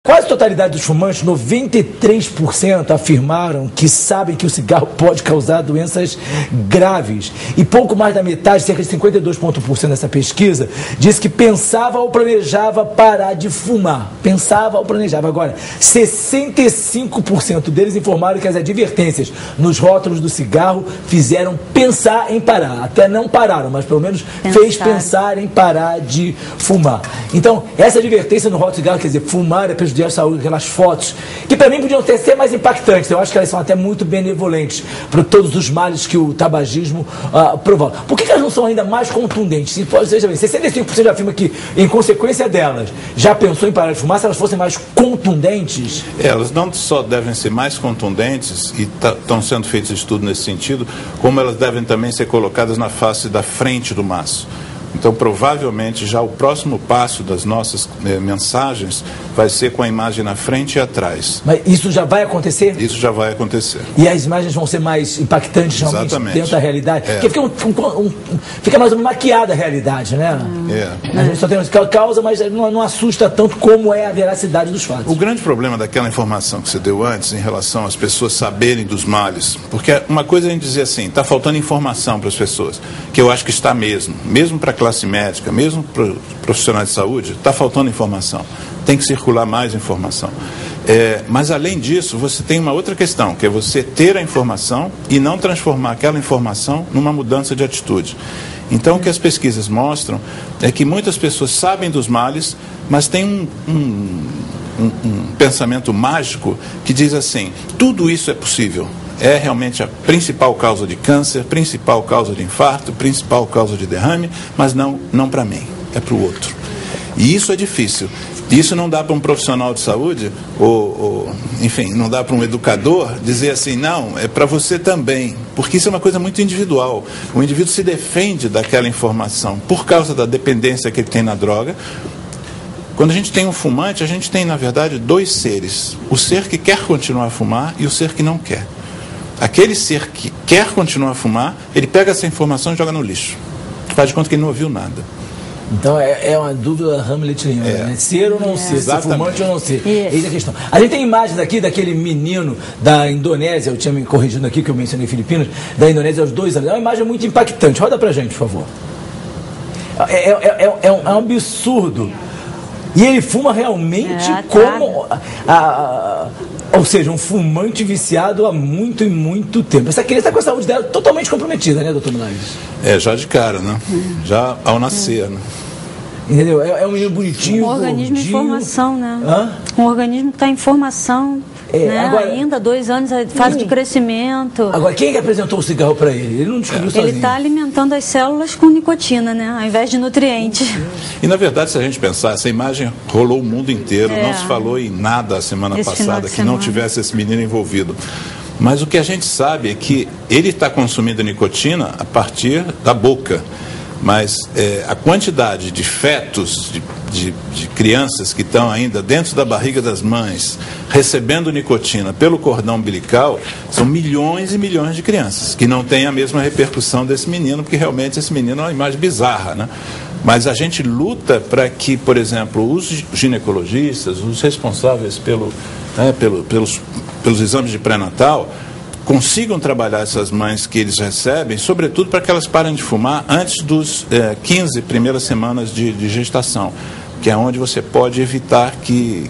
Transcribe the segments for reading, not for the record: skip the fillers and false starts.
quase a totalidade dos fumantes, 93%, afirmaram que sabem que o cigarro pode causar doenças graves. E pouco mais da metade, cerca de 52% dessa pesquisa, disse que pensava ou planejava parar de fumar. Pensava ou planejava. Agora, 65% deles informaram que as advertências nos rótulos do cigarro fizeram pensar em parar. Até não pararam, mas pelo menos fez pensar em parar de fumar. Então, essa advertência no rótulo do cigarro, quer dizer, fumar é prejudicial à saúde, aquelas fotos, que para mim podiam ser mais impactantes. Eu acho que elas são até muito benevolentes para todos os males que o tabagismo provoca. Por que elas não são ainda mais contundentes? Veja bem, 65% já afirma que, em consequência delas, já pensou em parar de fumar. Se elas fossem mais contundentes... Elas não só devem ser mais contundentes, e estão sendo feitos estudos nesse sentido, como elas devem também ser colocadas na face da frente do maço. Então, provavelmente, já o próximo passo das nossas mensagens vai ser com a imagem na frente e atrás. Mas isso já vai acontecer? Isso já vai acontecer. E as imagens vão ser mais impactantes realmente. Exatamente. Dentro da realidade? Porque fica mais maquiada a realidade, né? A gente só tem causa, mas não assusta tanto como é a veracidade dos fatos. O grande problema daquela informação que você deu antes, em relação às pessoas saberem dos males, porque uma coisa é a gente dizer assim, está faltando informação para as pessoas, que eu acho que está mesmo para classe médica, mesmo para profissionais de saúde, está faltando informação. Tem que circular mais informação. Mas, além disso, você tem uma outra questão, que é você ter a informação e não transformar aquela informação numa mudança de atitude. Então, o que as pesquisas mostram é que muitas pessoas sabem dos males, mas tem um pensamento mágico que diz assim, tudo isso é possível. É realmente a principal causa de câncer, principal causa de infarto, principal causa de derrame, mas não para mim, é para o outro. E isso é difícil. Isso não dá para um profissional de saúde, enfim, não dá para um educador dizer assim, não, é para você também. Porque isso é uma coisa muito individual. O indivíduo se defende daquela informação por causa da dependência que ele tem na droga. Quando a gente tem um fumante, a gente tem, na verdade, dois seres. O ser que quer continuar a fumar e o ser que não quer. Aquele ser que quer continuar a fumar, ele pega essa informação e joga no lixo. Faz de conta que ele não ouviu nada. Então é uma dúvida hamletiana, né? Ser ou não ser, ser fumante ou não ser. Essa é a questão. A gente tem imagens aqui daquele menino da Indonésia, eu tinha me corrigindo aqui que eu mencionei Filipinas, da Indonésia aos 2 anos. É uma imagem muito impactante. Roda pra gente, por favor. É um absurdo. E ele fuma realmente como... ou seja, um fumante viciado há muito e muito tempo. Essa criança está com a saúde dela totalmente comprometida, né, doutor Milagres? Já de cara, né? Já ao nascer, né? Entendeu? É um menino bonitinho, um organismo gordinho. em formação, né? Hã? Um organismo que está em formação. Né? Agora, ainda 2 anos, fase de crescimento. Agora, quem é que apresentou o cigarro para ele? Ele não descobriu sozinho. Ele está alimentando as células com nicotina, né? Ao invés de nutrientes. E, na verdade, se a gente pensar, essa imagem rolou o mundo inteiro. Não se falou em nada a semana passada que não tivesse esse menino envolvido. Mas o que a gente sabe é que ele está consumindo nicotina a partir da boca. Mas a quantidade de fetos, de crianças que estão ainda dentro da barriga das mães, recebendo nicotina pelo cordão umbilical, são milhões e milhões de crianças, que não têm a mesma repercussão desse menino, porque realmente esse menino é uma imagem bizarra, né? Mas a gente luta para que, por exemplo, os ginecologistas, os responsáveis pelos exames de pré-natal, consigam trabalhar essas mães que eles recebem, sobretudo para que elas parem de fumar antes dos 15 primeiras semanas de gestação, que é onde você pode evitar que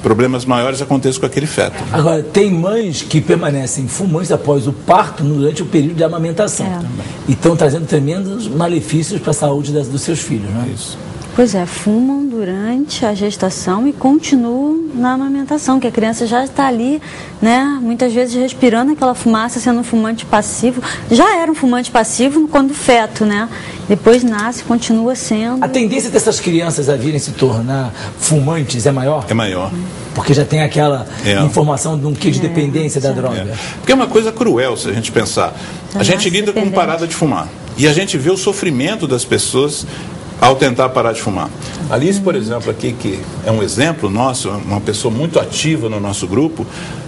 problemas maiores aconteçam com aquele feto. Agora, tem mães que permanecem fumantes após o parto durante o período de amamentação. E estão trazendo tremendos malefícios para a saúde dos seus filhos, não é? Isso. Pois é, fumam durante a gestação e continuam na amamentação, que a criança já está ali, né, muitas vezes respirando aquela fumaça, sendo um fumante passivo. Já era um fumante passivo quando feto, né? Depois nasce, continua sendo. A tendência dessas crianças a virem se tornar fumantes é maior? É maior. Porque já tem aquela informação de um quê de dependência da droga. Porque é uma coisa cruel, se a gente pensar. A gente lida com parada de fumar. E a gente vê o sofrimento das pessoas ao tentar parar de fumar. Alice, por exemplo, aqui, que é um exemplo nosso, uma pessoa muito ativa no nosso grupo,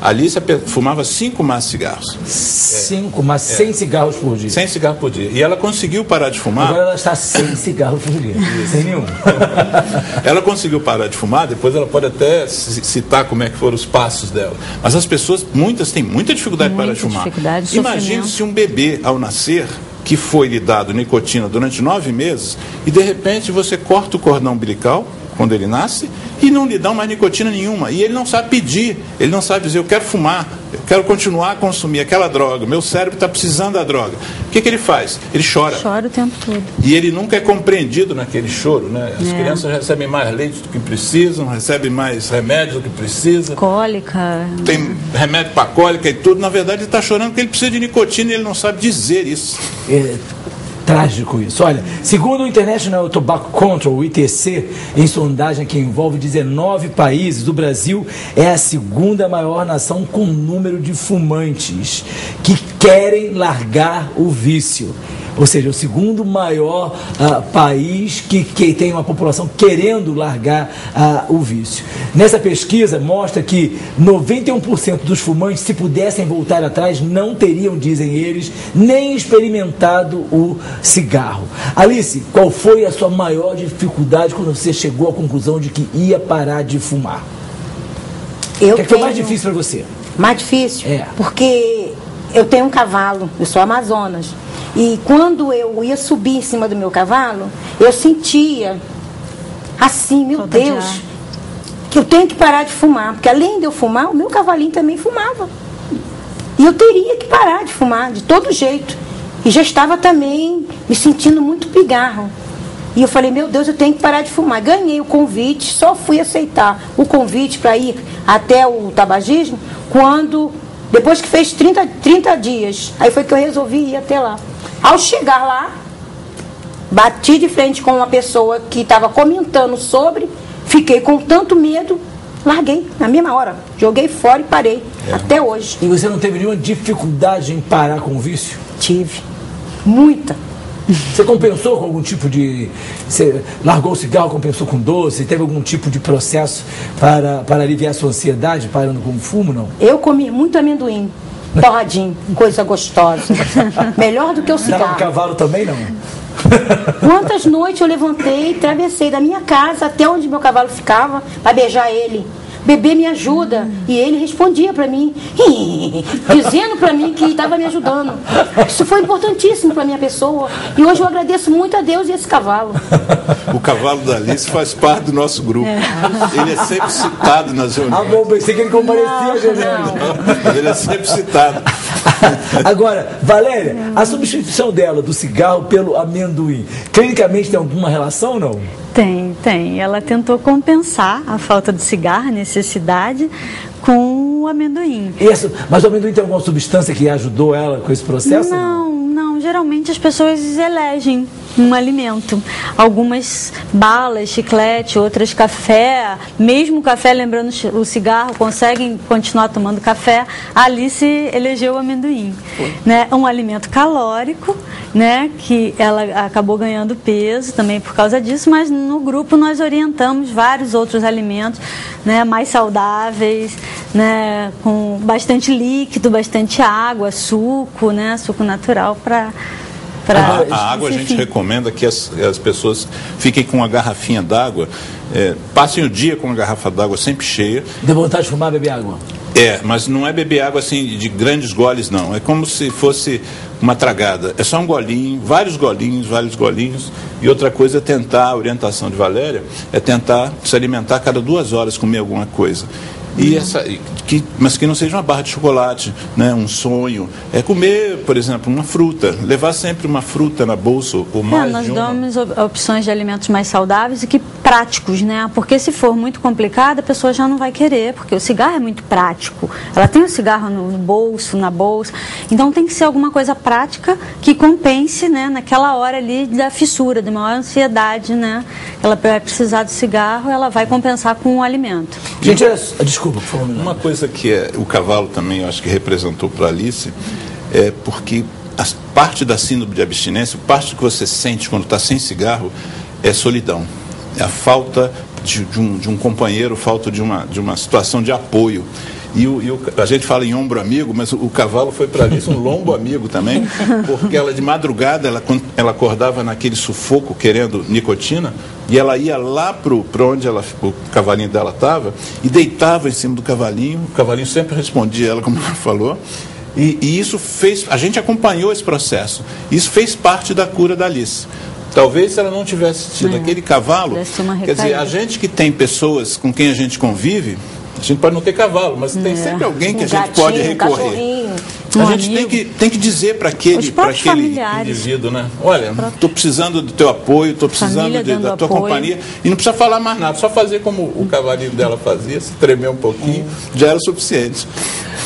A Alice fumava 5 maços de cigarros. 5, mas 100 cigarros por dia. 100 cigarros por dia. E ela conseguiu parar de fumar. Agora ela está 100 cigarros por dia. Sem nenhum. Ela conseguiu parar de fumar, depois ela pode até citar como é que foram os passos dela. Mas as pessoas, muitas têm muita dificuldade de parar de fumar. Imagine se um bebê, ao nascer, que foi lhe dado nicotina durante 9 meses, e de repente você corta o cordão umbilical, quando ele nasce, e não lhe dão mais nicotina nenhuma. E ele não sabe pedir, ele não sabe dizer, eu quero fumar, eu quero continuar a consumir aquela droga, meu cérebro está precisando da droga. O que ele faz? Ele chora. Chora o tempo todo. E ele nunca é compreendido naquele choro, né? As crianças recebem mais leite do que precisam, recebem mais remédio do que precisam. Cólica. Tem remédio para cólica e tudo. Na verdade, ele está chorando porque ele precisa de nicotina e ele não sabe dizer isso. Trágico isso. Olha, segundo o International Tobacco Control, o ITC, em sondagem que envolve 19 países, o Brasil é a segunda maior nação com número de fumantes que querem largar o vício. Ou seja, o segundo maior país que tem uma população querendo largar o vício. Nessa pesquisa mostra que 91% dos fumantes, se pudessem voltar atrás, não teriam, dizem eles, nem experimentado o cigarro. Alice, qual foi a sua maior dificuldade quando você chegou à conclusão de que ia parar de fumar? O que foi mais difícil para você? Mais difícil? Porque eu tenho um cavalo, eu sou Amazonas. E quando eu ia subir em cima do meu cavalo, eu sentia assim, meu Deus, que eu tenho que parar de fumar. Porque além de eu fumar, o meu cavalinho também fumava. E eu teria que parar de fumar, de todo jeito. E já estava também me sentindo muito pigarro. E eu falei, meu Deus, eu tenho que parar de fumar. Ganhei o convite, só fui aceitar o convite para ir até o tabagismo depois que fez 30 dias. Aí foi que eu resolvi ir até lá. Ao chegar lá, bati de frente com uma pessoa que estava comentando sobre, fiquei com tanto medo, larguei na mesma hora, joguei fora e parei, até hoje. E você não teve nenhuma dificuldade em parar com o vício? Tive, muita. Você compensou com algum tipo de... Você largou o cigarro, compensou com doce? Teve algum tipo de processo para aliviar a sua ansiedade, parando com o fumo, não? Eu comi muito amendoim. Torradinho, coisa gostosa. Melhor do que o cigarro. Dava um cavalo também, não? Quantas noites eu levantei e atravessei da minha casa até onde meu cavalo ficava para beijar ele. Bebê, me ajuda. E ele respondia para mim, dizendo para mim que estava me ajudando. Isso foi importantíssimo para minha pessoa. E hoje eu agradeço muito a Deus e esse cavalo. O cavalo da Alice faz parte do nosso grupo. Ele é sempre citado nas reuniões. Ah, bom, pensei que ele comparecia, Geraldo. Ele é sempre citado. Agora, Valéria, a substituição dela do cigarro pelo amendoim, clinicamente tem alguma relação ou não? Tem. Ela tentou compensar a falta do cigarro, a necessidade, com o amendoim. Mas o amendoim tem alguma substância que ajudou ela com esse processo? Não. Geralmente as pessoas elegem um alimento. Algumas balas, chiclete, outras café. Mesmo o café, lembrando o cigarro, conseguem continuar tomando café. A Alice elegeu o amendoim. Né? Um alimento calórico, né? Que ela acabou ganhando peso também por causa disso, mas no grupo nós orientamos vários outros alimentos, né? Mais saudáveis, né? Com bastante líquido, bastante água, suco, né? Suco natural para... A água a gente recomenda que as pessoas fiquem com uma garrafinha d'água, passem o dia com uma garrafa d'água sempre cheia. Deu vontade de fumar, beber água? Mas não é beber água assim de grandes goles, não. É como se fosse uma tragada. É só um golinho, vários golinhos. E outra coisa é tentar, a orientação de Valéria, é tentar se alimentar a cada 2 horas, comer alguma coisa. Mas que não seja uma barra de chocolate, né? Um sonho. É comer, por exemplo, uma fruta. Levar sempre uma fruta na bolsa ou mais nós damos opções de alimentos mais saudáveis e que práticos, né? Porque se for muito complicado, a pessoa já não vai querer, porque o cigarro é muito prático. Ela tem o cigarro no bolso, na bolsa. Então tem que ser alguma coisa prática que compense, né? Naquela hora ali da fissura, de maior ansiedade, né? Ela vai precisar do cigarro, ela vai compensar com o alimento. Gente, desculpa, por favor. Uma coisa que o cavalo também, eu acho que representou para Alice, é porque a parte da síndrome de abstinência, parte que você sente quando está sem cigarro, é solidão. É a falta de um companheiro, falta de uma situação de apoio. E a gente fala em ombro amigo, mas o cavalo foi para Alice um lombo amigo também, porque ela de madrugada, ela acordava naquele sufoco querendo nicotina, e ela ia lá para onde o cavalinho dela estava e deitava em cima do cavalinho. O cavalinho sempre respondia ela, como ela falou. E isso fez, a gente acompanhou esse processo. Isso fez parte da cura da Alice. Talvez se ela não tivesse tido aquele cavalo, quer dizer, a gente que tem pessoas com quem a gente convive, a gente pode não ter cavalo, mas tem sempre alguém que a gente pode recorrer. A gente tem que dizer para aquele indivíduo, né? Olha, estou precisando do teu apoio, estou precisando da tua companhia. E não precisa falar mais nada, só fazer como o cavalinho dela fazia, se tremer um pouquinho, já era o suficiente.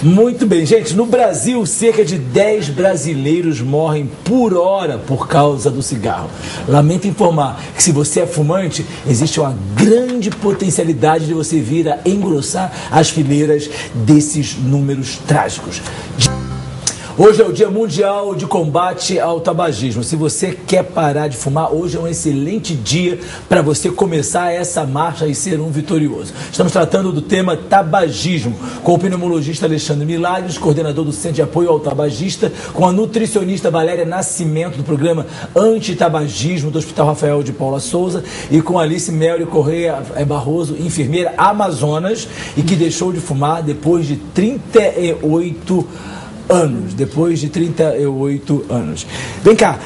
Muito bem, gente. No Brasil, cerca de 10 brasileiros morrem por hora por causa do cigarro. Lamento informar que, se você é fumante, existe uma grande potencialidade de você vir a engrossar as fileiras desses números trágicos. Hoje é o Dia Mundial de Combate ao Tabagismo. Se você quer parar de fumar, hoje é um excelente dia para você começar essa marcha e ser um vitorioso. Estamos tratando do tema tabagismo, com o pneumologista Alexandre Milagres, coordenador do Centro de Apoio ao Tabagista, com a nutricionista Valéria Nascimento, do programa Antitabagismo do Hospital Rafael de Paula Souza, e com Alice Melri Correia Barroso, enfermeira Amazonas, e que deixou de fumar depois de 38 anos. Vem cá,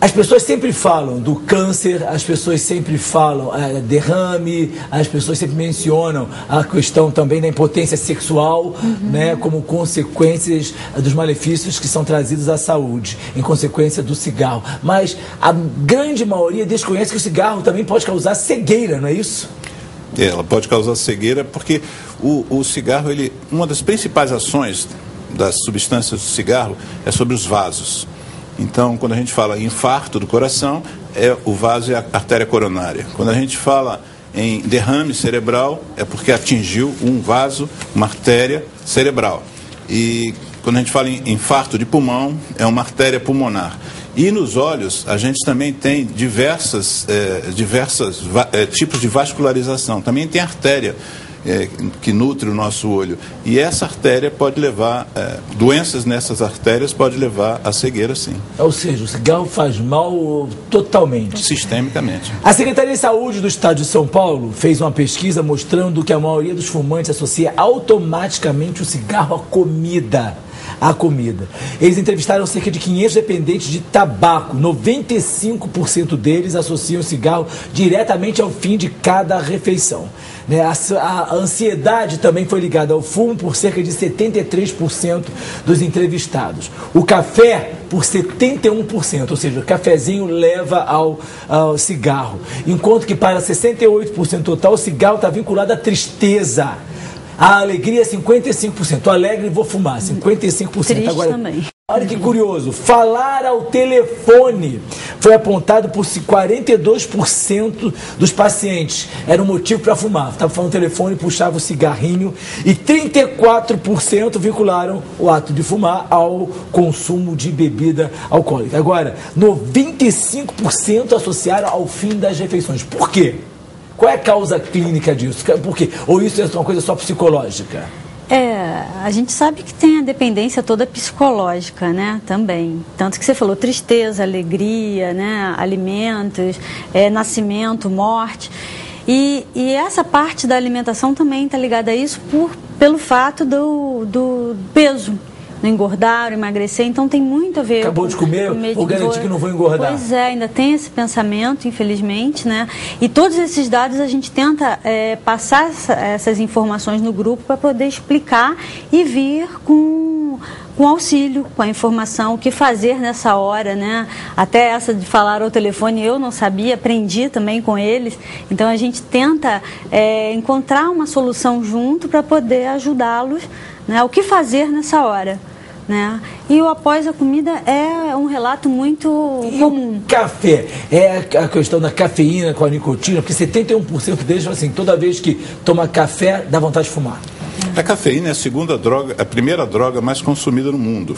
as pessoas sempre falam do câncer, as pessoas sempre falam derrame, as pessoas sempre mencionam a questão também da impotência sexual, né, como consequências dos malefícios que são trazidos à saúde, em consequência do cigarro. Mas a grande maioria desconhece que o cigarro também pode causar cegueira, não é isso? Ela pode causar cegueira porque o cigarro, uma das principais ações das substâncias do cigarro é sobre os vasos. Então, quando a gente fala em infarto do coração, o vaso é a artéria coronária. Quando a gente fala em derrame cerebral, é porque atingiu um vaso, uma artéria cerebral. E quando a gente fala em infarto de pulmão, é uma artéria pulmonar. E nos olhos, a gente também tem diversos tipos de vascularização. Também tem artéria que nutre o nosso olho. E essa artéria pode levar, doenças nessas artérias pode levar à cegueira, sim. Ou seja, o cigarro faz mal totalmente. Sistemicamente. A Secretaria de Saúde do Estado de São Paulo fez uma pesquisa mostrando que a maioria dos fumantes associa automaticamente o cigarro à comida. Eles entrevistaram cerca de 500 dependentes de tabaco. 95% deles associam o cigarro diretamente ao fim de cada refeição. A ansiedade também foi ligada ao fumo por cerca de 73% dos entrevistados. O café por 71%, ou seja, o cafezinho leva ao cigarro. Enquanto que para 68% total, o cigarro está vinculado à tristeza. A alegria é 55%. Alegre, vou fumar, 55%. Triste agora também. Olha que curioso, falar ao telefone foi apontado por 42% dos pacientes. Era um motivo para fumar. Estava falando no telefone, puxava o cigarrinho, e 34% vincularam o ato de fumar ao consumo de bebida alcoólica. Agora, 95% associaram ao fim das refeições. Por quê? Qual é a causa clínica disso? Por quê? Ou isso é uma coisa só psicológica? A gente sabe que tem a dependência toda psicológica, né, também. Tanto que você falou tristeza, alegria, né, alimentos, nascimento, morte. E essa parte da alimentação também está ligada a isso pelo fato do peso. Não engordar, emagrecer, então tem muito a ver. Acabou de comer, vou garantir que não vou engordar. Pois é, ainda tem esse pensamento, infelizmente, né? E todos esses dados a gente tenta passar essas informações no grupo para poder explicar e vir com auxílio, com a informação, o que fazer nessa hora, né? Até essa de falar ao telefone eu não sabia, aprendi também com eles. Então a gente tenta encontrar uma solução junto para poder ajudá-los, né? O que fazer nessa hora, né? E o após a comida é um relato muito comum. O café, a questão da cafeína com a nicotina, porque 71% deles falam assim, toda vez que toma café, dá vontade de fumar. A cafeína é a primeira droga mais consumida no mundo.